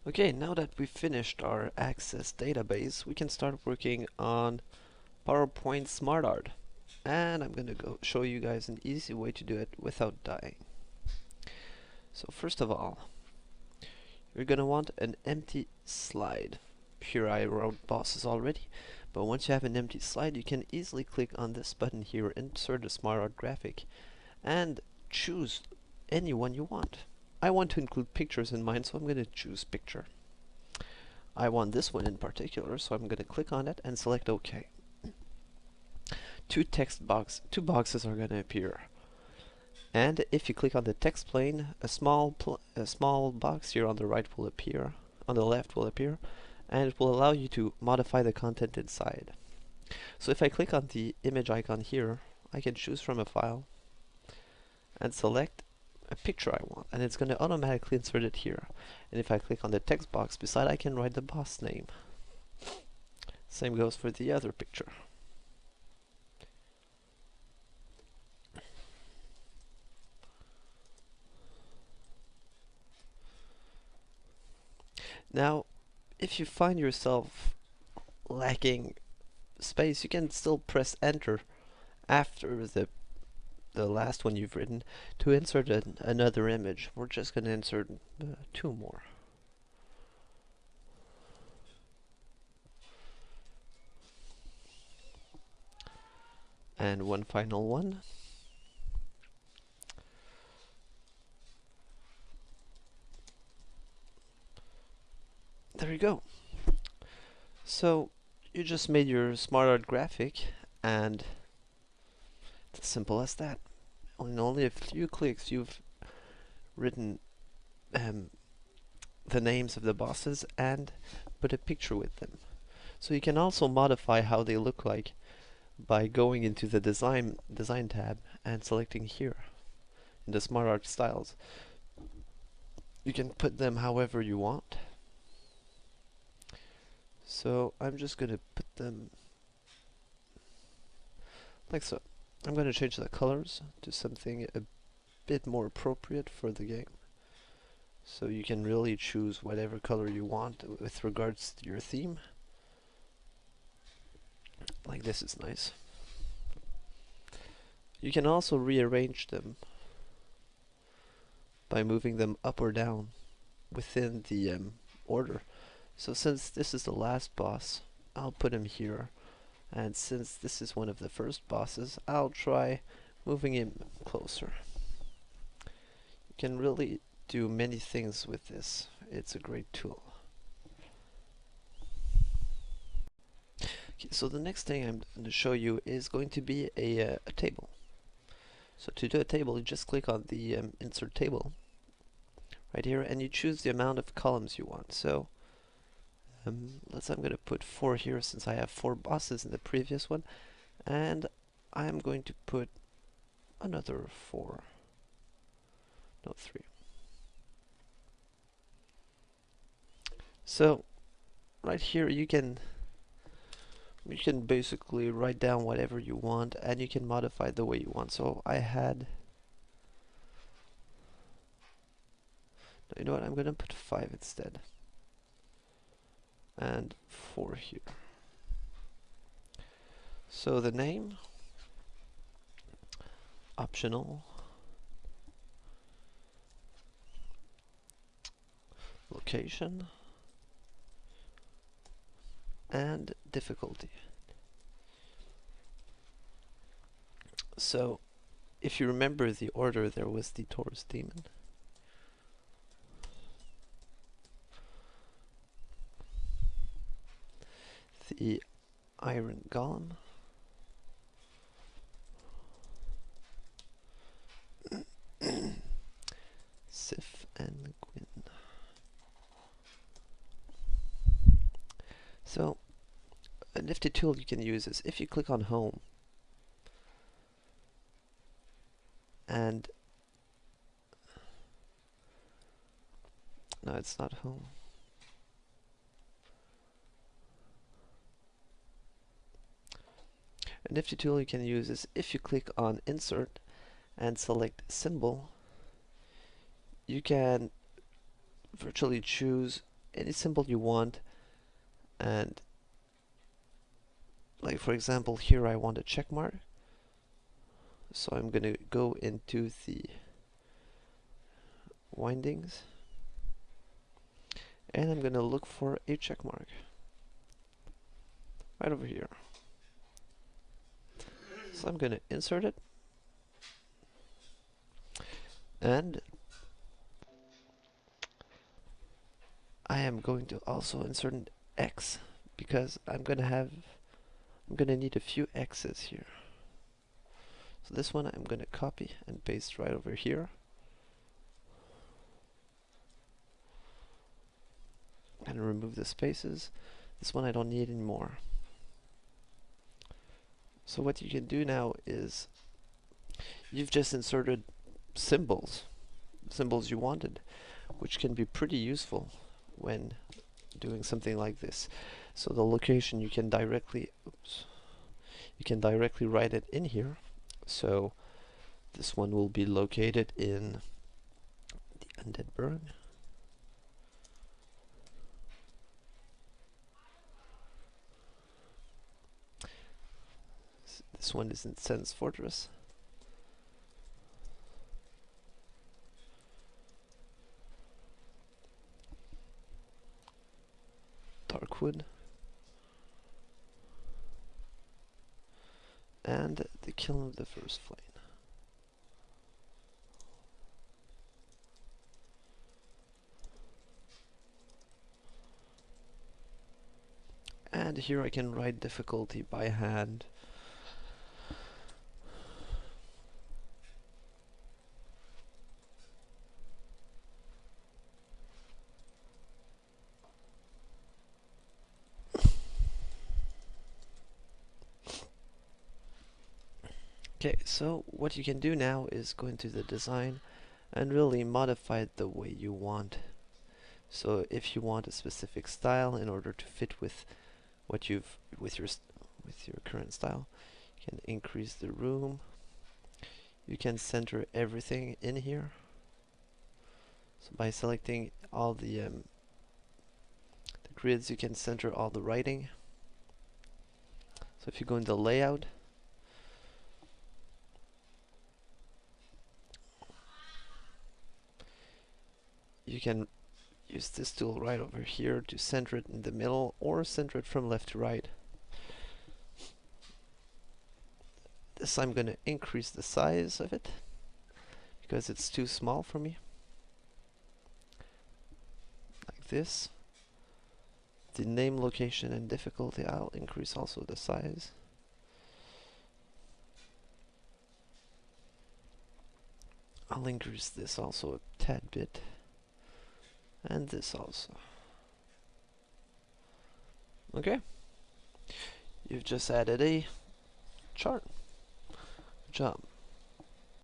Okay, now that we've finished our Access database, we can start working on PowerPoint SmartArt. And I'm going to go show you guys an easy way to do it without dying. So first of all, you're going to want an empty slide. Here I wrote bosses already, but once you have an empty slide, you can easily click on this button here, insert a SmartArt graphic, and choose any one you want. I want to include pictures in mine, so I'm going to choose picture. I want this one in particular, so I'm going to click on it and select OK. Two boxes are going to appear. And if you click on the text plane, a small box here on the right will appear, on the left will appear, and it will allow you to modify the content inside. So if I click on the image icon here, I can choose from a file and select a picture I want, and it's going to automatically insert it here. And if I click on the text box beside, I can write the boss name. Same goes for the other picture. Now, if you find yourself lacking space, you can still press enter after the last one you've written to insert another image. We're just going to insert two more. And one final one. There you go. So you just made your SmartArt graphic, and it's as simple as that. In only a few clicks, you've written the names of the bosses and put a picture with them. So you can also modify how they look like by going into the design tab and selecting here in the SmartArt styles. You can put them however you want. So I'm just going to put them like so. I'm going to change the colors to something a bit more appropriate for the game. So you can really choose whatever color you want with regards to your theme. Like this is nice. You can also rearrange them by moving them up or down within the order. So since this is the last boss, I'll put him here. And since this is one of the first bosses, I'll try moving him closer. You can really do many things with this. It's a great tool. Okay, so the next thing I'm going to show you is going to be a table. So to do a table, you just click on the insert table right here, and you choose the amount of columns you want. So I'm going to put 4 here since I have 4 bosses in the previous one, and I'm going to put another 4. No, 3. So right here you can basically write down whatever you want, and you can modify it the way you want. So I had, you know what, I'm gonna put 5 instead, and 4 here. So the name, optional, location, and difficulty. So if you remember the order, there was the Taurus Demon, the Iron Golem, Sif, and Gwyn. So a nifty tool you can use is if you click on Home, and no, it's not Home. A nifty tool you can use is if you click on Insert and select Symbol, you can virtually choose any symbol you want, and like for example here I want a check mark, so I'm gonna go into the windings and I'm gonna look for a check mark right over here. So I'm gonna insert it, and I am going to also insert an X because I'm gonna need a few X's here. So this one I'm gonna copy and paste right over here. And remove the spaces. This one I don't need anymore. So what you can do now is you've just inserted symbols you wanted, which can be pretty useful when doing something like this. So the location you can directly write it in here. So this one will be located in the Undead Burg. This one is in Sen's Fortress. Darkwood. And the Kiln of the First Flame. And here I can write difficulty by hand. Okay, so what you can do now is go into the design and really modify it the way you want. So if you want a specific style in order to fit with what with your current style, you can increase the room. You can center everything in here. So by selecting all the grids, you can center all the writing. So if you go into layout, you can use this tool right over here to center it in the middle or center it from left to right. This I'm going to increase the size of it because it's too small for me. Like this. The name, location, and difficulty, I'll increase also the size. I'll increase this also a tad bit. And this also. Okay. You've just added a chart. Good job.